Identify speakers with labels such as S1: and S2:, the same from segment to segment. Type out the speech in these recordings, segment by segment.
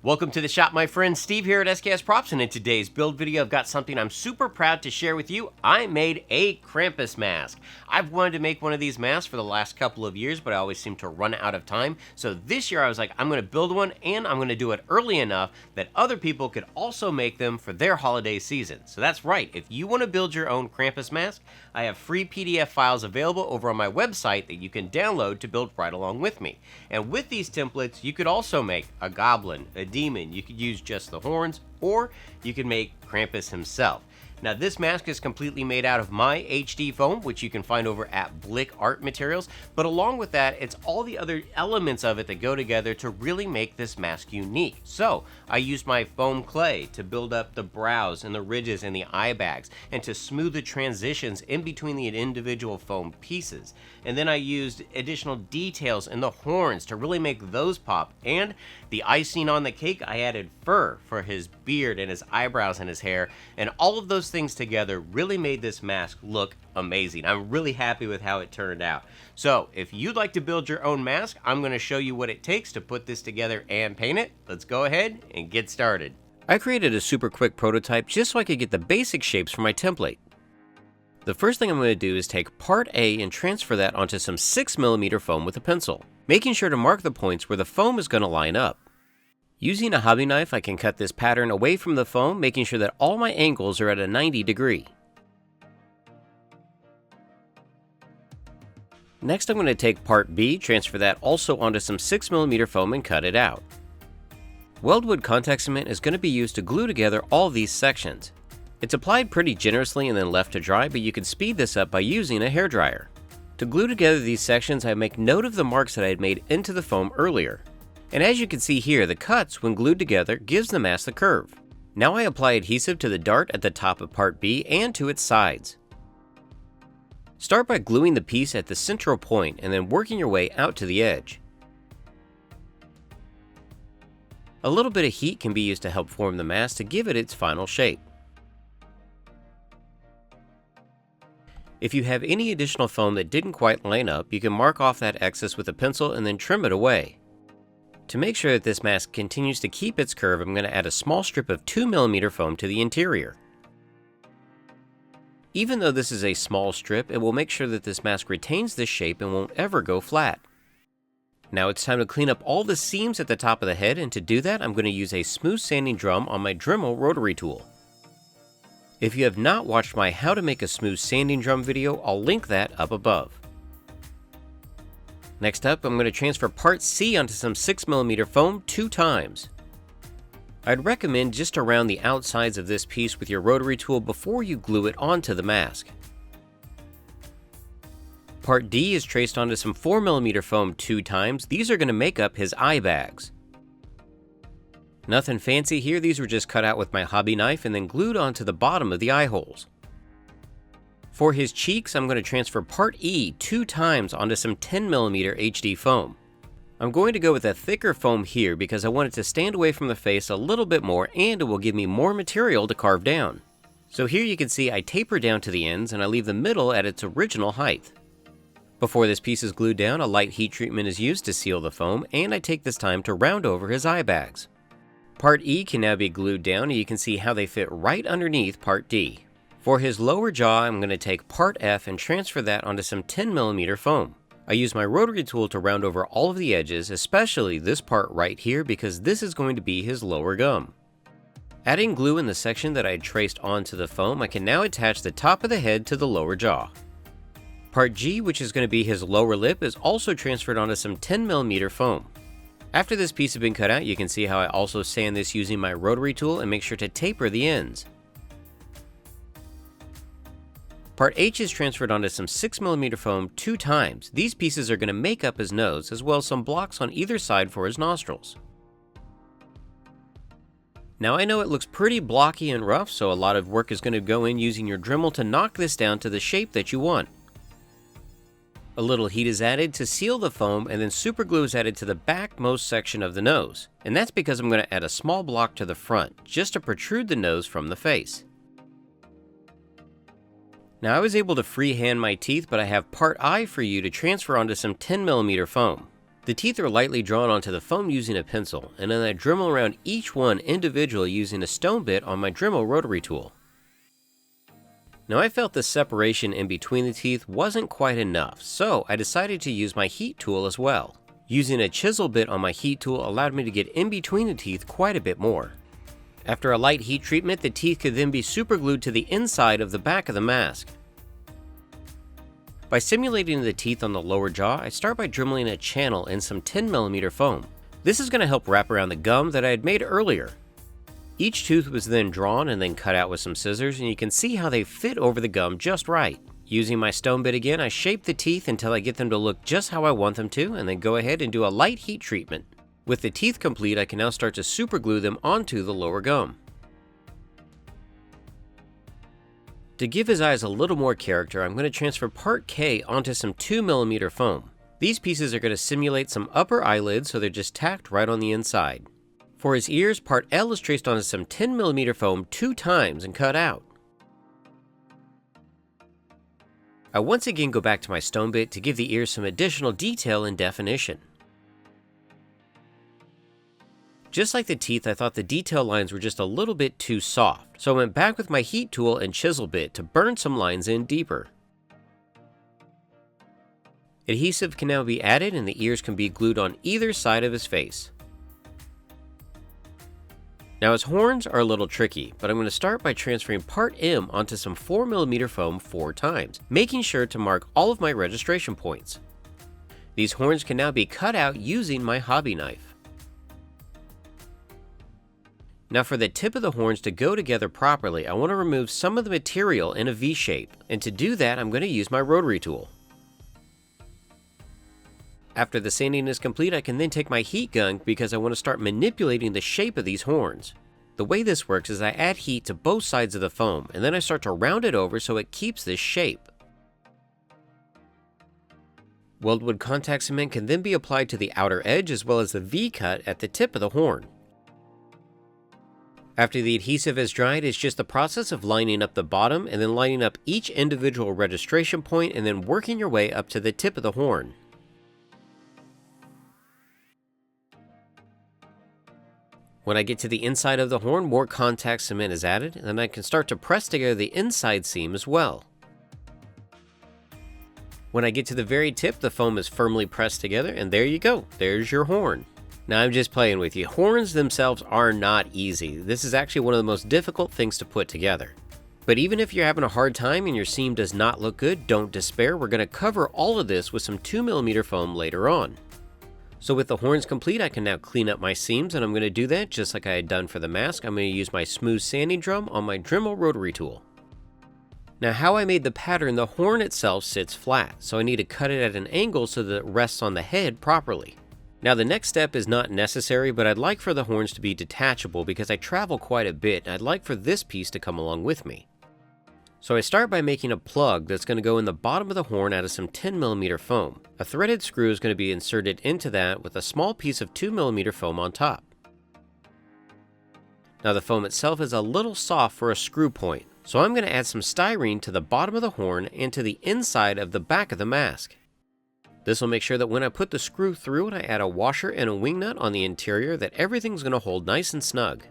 S1: Welcome to the shop, my friend. Steve here at SKS Props, and in today's build video, I've got something I'm super proud to share with you. I made a Krampus mask. I've wanted to make one of these masks for the last couple of years, but I always seem to run out of time. So this year I was like, I'm going to build one, and I'm going to do it early enough that other people could also make them for their holiday season. So that's right. If you want to build your own Krampus mask, I have free PDF files available over on my website that you can download to build right along with me. And with these templates, you could also make a goblin, a demon. You could use just the horns, or you can make Krampus himself. Now this mask is completely made out of my HD foam, which you can find over at Blick Art Materials, but along with that, it's all the other elements of it that go together to really make this mask unique. So I used my foam clay to build up the brows and the ridges and the eye bags, and to smooth the transitions in between the individual foam pieces. And then I used additional details in the horns to really make those pop, and the icing on the cake, I added fur for his beard and his eyebrows and his hair, and all of those things together really made this mask look amazing. I'm really happy with how it turned out. So if you'd like to build your own mask, I'm going to show you what it takes to put this together and paint it. Let's go ahead and get started. I created a super quick prototype just so I could get the basic shapes for my template. The first thing I'm going to do is take part A and transfer that onto some 6mm foam with a pencil, making sure to mark the points where the foam is going to line up. Using a hobby knife, I can cut this pattern away from the foam, making sure that all my angles are at a 90 degree. Next, I'm going to take part B, transfer that also onto some 6mm foam and cut it out. Weldwood contact cement is going to be used to glue together all these sections. It's applied pretty generously and then left to dry, but you can speed this up by using a hairdryer. To glue together these sections, I make note of the marks that I had made into the foam earlier. And as you can see here, the cuts, when glued together, gives the mask the curve. Now I apply adhesive to the dart at the top of part B and to its sides. Start by gluing the piece at the central point and then working your way out to the edge. A little bit of heat can be used to help form the mask to give it its final shape. If you have any additional foam that didn't quite line up, you can mark off that excess with a pencil and then trim it away. To make sure that this mask continues to keep its curve, I'm going to add a small strip of 2mm foam to the interior. Even though this is a small strip, it will make sure that this mask retains this shape and won't ever go flat. Now it's time to clean up all the seams at the top of the head, and to do that, I'm going to use a smooth sanding drum on my Dremel rotary tool. If you have not watched my How to Make a Smooth Sanding Drum video, I'll link that up above. Next up, I'm going to transfer part C onto some 6mm foam 2 times. I'd recommend just around the outsides of this piece with your rotary tool before you glue it onto the mask. Part D is traced onto some 4mm foam 2 times. These are going to make up his eye bags. Nothing fancy here, these were just cut out with my hobby knife and then glued onto the bottom of the eye holes. For his cheeks, I'm going to transfer part E 2 times onto some 10mm HD foam. I'm going to go with a thicker foam here because I want it to stand away from the face a little bit more, and it will give me more material to carve down. So here you can see I taper down to the ends and I leave the middle at its original height. Before this piece is glued down, a light heat treatment is used to seal the foam, and I take this time to round over his eye bags. Part E can now be glued down, and you can see how they fit right underneath part D. For his lower jaw, I'm going to take part F and transfer that onto some 10mm foam. I use my rotary tool to round over all of the edges, especially this part right here, because this is going to be his lower gum. Adding glue in the section that I had traced onto the foam, I can now attach the top of the head to the lower jaw. Part G, which is going to be his lower lip, is also transferred onto some 10mm foam. After this piece has been cut out, you can see how I also sand this using my rotary tool and make sure to taper the ends. Part H is transferred onto some 6mm foam 2 times. These pieces are going to make up his nose, as well as some blocks on either side for his nostrils. Now I know it looks pretty blocky and rough, so a lot of work is going to go in using your Dremel to knock this down to the shape that you want. A little heat is added to seal the foam, and then super glue is added to the backmost section of the nose. And that's because I'm going to add a small block to the front, just to protrude the nose from the face. Now I was able to freehand my teeth, but I have part I for you to transfer onto some 10mm foam. The teeth are lightly drawn onto the foam using a pencil, and then I Dremel around each one individually using a stone bit on my Dremel rotary tool. Now I felt the separation in between the teeth wasn't quite enough, so I decided to use my heat tool as well. Using a chisel bit on my heat tool allowed me to get in between the teeth quite a bit more. After a light heat treatment, the teeth could then be superglued to the inside of the back of the mask. By simulating the teeth on the lower jaw, I start by dremeling a channel in some 10mm foam. This is going to help wrap around the gum that I had made earlier. Each tooth was then drawn and then cut out with some scissors, and you can see how they fit over the gum just right. Using my stone bit again, I shape the teeth until I get them to look just how I want them to, and then go ahead and do a light heat treatment. With the teeth complete, I can now start to superglue them onto the lower gum. To give his eyes a little more character, I'm going to transfer part K onto some 2mm foam. These pieces are going to simulate some upper eyelids, so they're just tacked right on the inside. For his ears, part L is traced onto some 10mm foam 2 times and cut out. I once again go back to my stone bit to give the ears some additional detail and definition. Just like the teeth, I thought the detail lines were just a little bit too soft, so I went back with my heat tool and chisel bit to burn some lines in deeper. Adhesive can now be added and the ears can be glued on either side of his face. Now his horns are a little tricky, but I'm going to start by transferring part M onto some 4mm foam 4 times, making sure to mark all of my registration points. These horns can now be cut out using my hobby knife. Now for the tip of the horns to go together properly, I want to remove some of the material in a V shape, and to do that I'm going to use my rotary tool. After the sanding is complete, I can then take my heat gun because I want to start manipulating the shape of these horns. The way this works is I add heat to both sides of the foam, and then I start to round it over so it keeps this shape. Weldwood contact cement can then be applied to the outer edge as well as the V-cut at the tip of the horn. After the adhesive has dried, it's just the process of lining up the bottom and then lining up each individual registration point and then working your way up to the tip of the horn. When I get to the inside of the horn, more contact cement is added, and then I can start to press together the inside seam as well. When I get to the very tip, the foam is firmly pressed together, and there you go, there's your horn. Now I'm just playing with you. Horns themselves are not easy. This is actually one of the most difficult things to put together. But even if you're having a hard time and your seam does not look good, don't despair. We're going to cover all of this with some 2mm foam later on. So with the horns complete, I can now clean up my seams, and I'm going to do that just like I had done for the mask. I'm going to use my smooth sanding drum on my Dremel rotary tool. Now how I made the pattern, the horn itself sits flat, so I need to cut it at an angle so that it rests on the head properly. Now the next step is not necessary, but I'd like for the horns to be detachable because I travel quite a bit, and I'd like for this piece to come along with me. So I start by making a plug that's going to go in the bottom of the horn out of some 10mm foam. A threaded screw is going to be inserted into that with a small piece of 2mm foam on top. Now the foam itself is a little soft for a screw point, so I'm going to add some styrene to the bottom of the horn and to the inside of the back of the mask. This will make sure that when I put the screw through and I add a washer and a wing nut on the interior, that everything's going to hold nice and snug.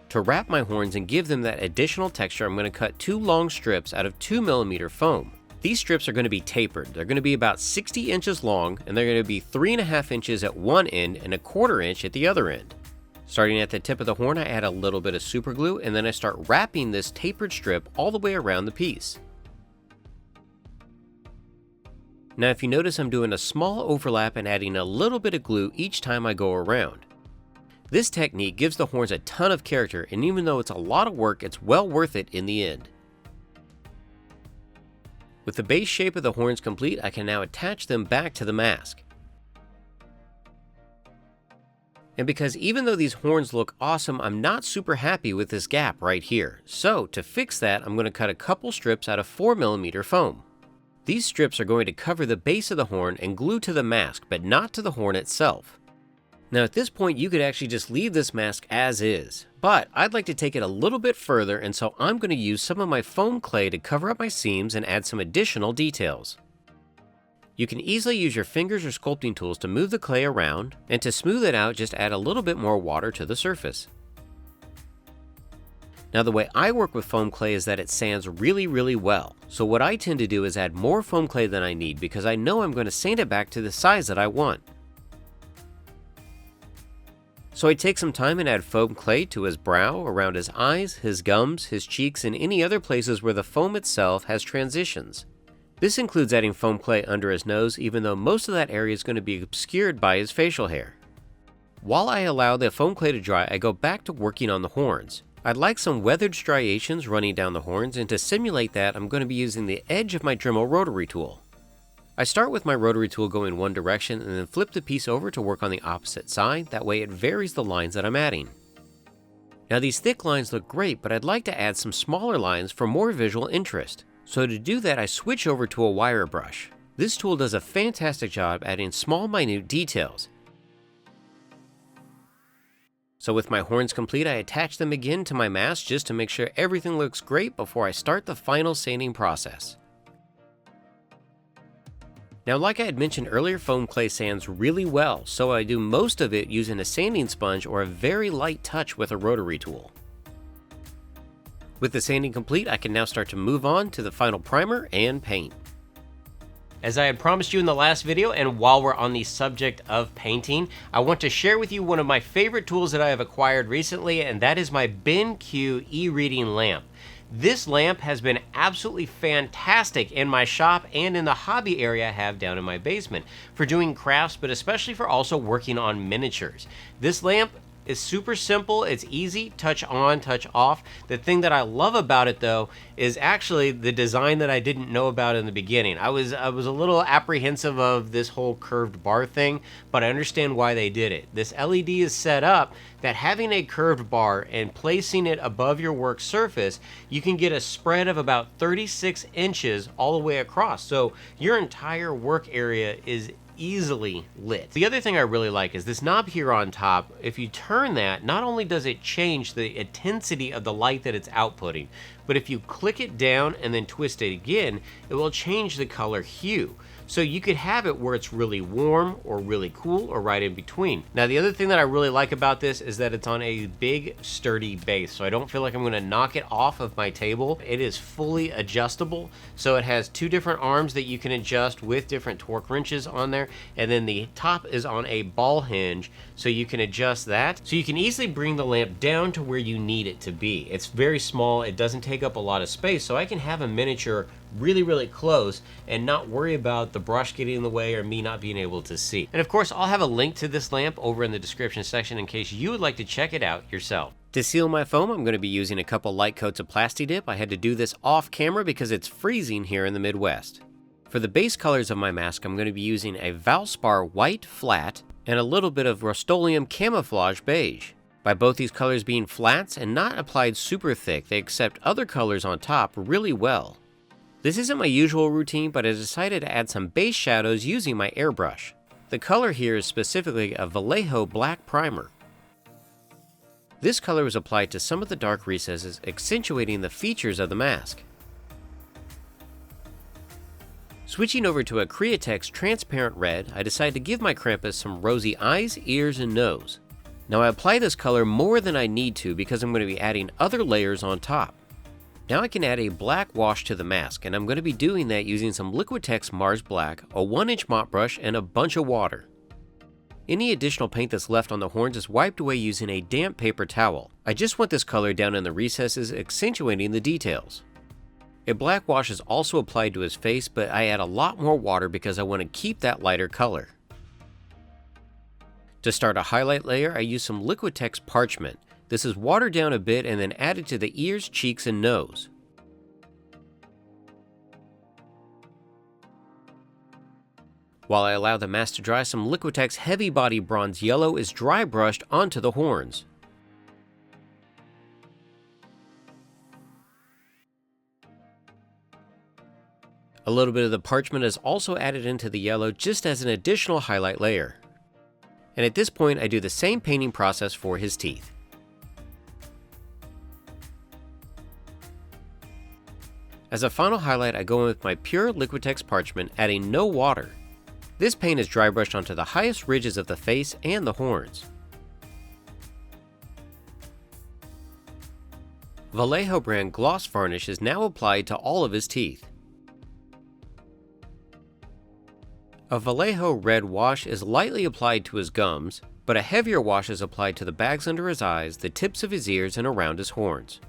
S1: To wrap my horns and give them that additional texture, I'm going to cut 2 long strips out of 2mm foam. These strips are going to be tapered. They're going to be about 60 inches long, and they're going to be 3.5 inches at one end and 1/4 inch at the other end. Starting at the tip of the horn, I add a little bit of super glue, and then I start wrapping this tapered strip all the way around the piece. Now if you notice, I'm doing a small overlap and adding a little bit of glue each time I go around. This technique gives the horns a ton of character, and even though it's a lot of work, it's well worth it in the end. With the base shape of the horns complete, I can now attach them back to the mask. And because even though these horns look awesome, I'm not super happy with this gap right here. So to fix that, I'm going to cut a couple strips out of 4mm foam. These strips are going to cover the base of the horn and glue to the mask, but not to the horn itself. Now at this point, you could actually just leave this mask as is, but I'd like to take it a little bit further, and so I'm going to use some of my foam clay to cover up my seams and add some additional details. You can easily use your fingers or sculpting tools to move the clay around, and to smooth it out, just add a little bit more water to the surface. Now the way I work with foam clay is that it sands really well. So what I tend to do is add more foam clay than I need because I know I'm going to sand it back to the size that I want. So I take some time and add foam clay to his brow, around his eyes, his gums, his cheeks, and any other places where the foam itself has transitions. This includes adding foam clay under his nose, even though most of that area is going to be obscured by his facial hair. While I allow the foam clay to dry, I go back to working on the horns. I'd like some weathered striations running down the horns, and to simulate that, I'm going to be using the edge of my Dremel rotary tool. I start with my rotary tool going one direction and then flip the piece over to work on the opposite side, that way it varies the lines that I'm adding. Now these thick lines look great, but I'd like to add some smaller lines for more visual interest. So to do that, I switch over to a wire brush. This tool does a fantastic job adding small minute details. So with my horns complete, I attach them again to my mask just to make sure everything looks great before I start the final sanding process. Now like I had mentioned earlier, foam clay sands really well, so I do most of it using a sanding sponge or a very light touch with a rotary tool. With the sanding complete, I can now start to move on to the final primer and paint. As I had promised you in the last video, and while we're on the subject of painting, I want to share with you one of my favorite tools that I have acquired recently, and that is my BenQ e-reading lamp. This lamp has been absolutely fantastic in my shop and in the hobby area I have down in my basement for doing crafts, but especially for also working on miniatures. This lamp is super simple, it's easy, touch on, touch off. The thing that I love about it though is actually the design that I didn't know about in the beginning. I was a little apprehensive of this whole curved bar thing, but I understand why they did it. This LED is set up that having a curved bar and placing it above your work surface, you can get a spread of about 36 inches all the way across. So your entire work area is easily lit. The other thing I really like is this knob here on top. If you turn that, not only does it change the intensity of the light that it's outputting, but if you click it down and then twist it again, it will change the color hue. So you could have it where it's really warm or really cool or right in between. Now the other thing that I really like about this is that it's on a big sturdy base, so I don't feel like I'm gonna knock it off of my table. It is fully adjustable, so it has two different arms that you can adjust with different torque wrenches on there, and then the top is on a ball hinge, so you can adjust that. So you can easily bring the lamp down to where you need it to be. It's very small, it doesn't take up a lot of space, so I can have a miniature really close and not worry about the brush getting in the way or me not being able to see. And of course, I'll have a link to this lamp over in the description section in case you would like to check it out yourself. To seal my foam, I'm going to be using a couple light coats of Plasti-Dip. I had to do this off camera because it's freezing here in the Midwest. For the base colors of my mask, I'm going to be using a Valspar white flat and a little bit of Rust-Oleum camouflage beige. By both these colors being flats and not applied super thick, they accept other colors on top really well. This isn't my usual routine, but I decided to add some base shadows using my airbrush. The color here is specifically a Vallejo black primer. This color was applied to some of the dark recesses, accentuating the features of the mask. Switching over to a Createx transparent red, I decided to give my Krampus some rosy eyes, ears, and nose. Now I apply this color more than I need to because I'm going to be adding other layers on top. Now I can add a black wash to the mask, and I'm going to be doing that using some Liquitex Mars Black, a 1-inch mop brush, and a bunch of water. Any additional paint that's left on the horns is wiped away using a damp paper towel. I just want this color down in the recesses, accentuating the details. A black wash is also applied to his face, but I add a lot more water because I want to keep that lighter color. To start a highlight layer, I use some Liquitex Parchment. This is watered down a bit and then added to the ears, cheeks, and nose. While I allow the mask to dry, some Liquitex Heavy Body Bronze Yellow is dry brushed onto the horns. A little bit of the parchment is also added into the yellow just as an additional highlight layer. And at this point, I do the same painting process for his teeth. As a final highlight, I go in with my pure Liquitex Parchment, adding no water. This paint is dry brushed onto the highest ridges of the face and the horns. Vallejo brand gloss varnish is now applied to all of his teeth. A Vallejo red wash is lightly applied to his gums, but a heavier wash is applied to the bags under his eyes, the tips of his ears, and around his horns.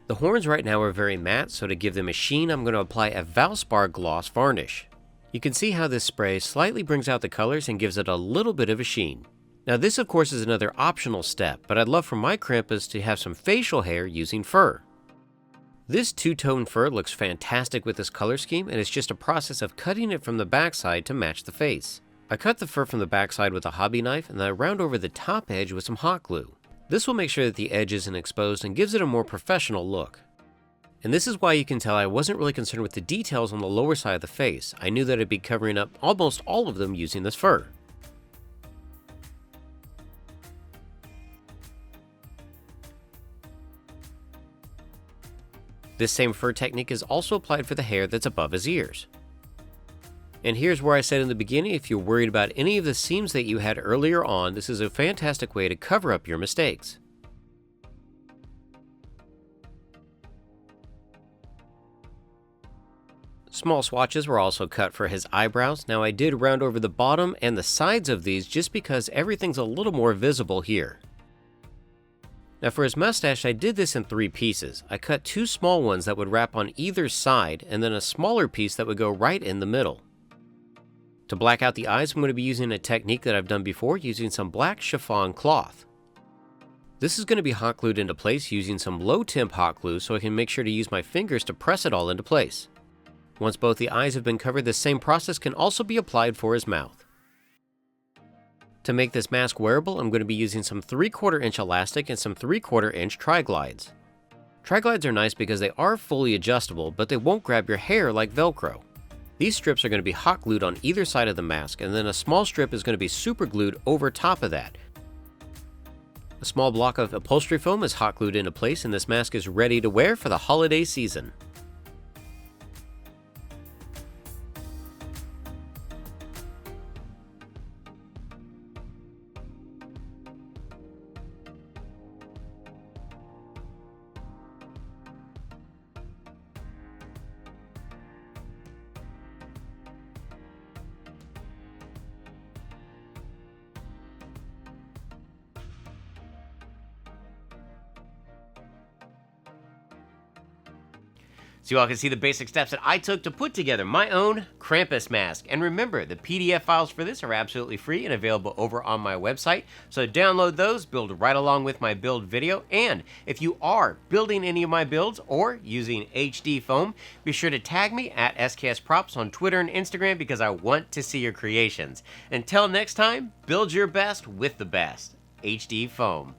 S1: The horns right now are very matte, so to give them a sheen, I'm going to apply a Valspar gloss varnish. You can see how this spray slightly brings out the colors and gives it a little bit of a sheen. Now this of course is another optional step, but I'd love for my Krampus to have some facial hair using fur. This two-tone fur looks fantastic with this color scheme, and it's just a process of cutting it from the backside to match the face. I cut the fur from the backside with a hobby knife, and then I round over the top edge with some hot glue. This will make sure that the edge isn't exposed and gives it a more professional look. And this is why you can tell I wasn't really concerned with the details on the lower side of the face. I knew that I'd be covering up almost all of them using this fur. This same fur technique is also applied for the hair that's above his ears. And here's where I said in the beginning, if you're worried about any of the seams that you had earlier on, this is a fantastic way to cover up your mistakes. Small swatches were also cut for his eyebrows. Now I did round over the bottom and the sides of these just because everything's a little more visible here. Now for his mustache, I did this in 3 pieces. I cut 2 small ones that would wrap on either side, and then a smaller piece that would go right in the middle. To black out the eyes, I'm going to be using a technique that I've done before, using some black chiffon cloth. This is going to be hot glued into place using some low temp hot glue so I can make sure to use my fingers to press it all into place. Once both the eyes have been covered, this same process can also be applied for his mouth. To make this mask wearable, I'm going to be using some 3/4 inch elastic and some 3/4 inch tri-glides. Tri-glides are nice because they are fully adjustable, but they won't grab your hair like Velcro. These strips are going to be hot glued on either side of the mask, and then a small strip is going to be super glued over top of that. A small block of upholstery foam is hot glued into place, and this mask is ready to wear for the holiday season. So you all can see the basic steps that I took to put together my own Krampus-Maske. And remember, the PDF files for this are absolutely free and available over on my website. So download those, build right along with my build video. And if you are building any of my builds or using HD foam, be sure to tag me at SKS Props on Twitter and Instagram because I want to see your creations. Until next time, build your best with the best. HD foam.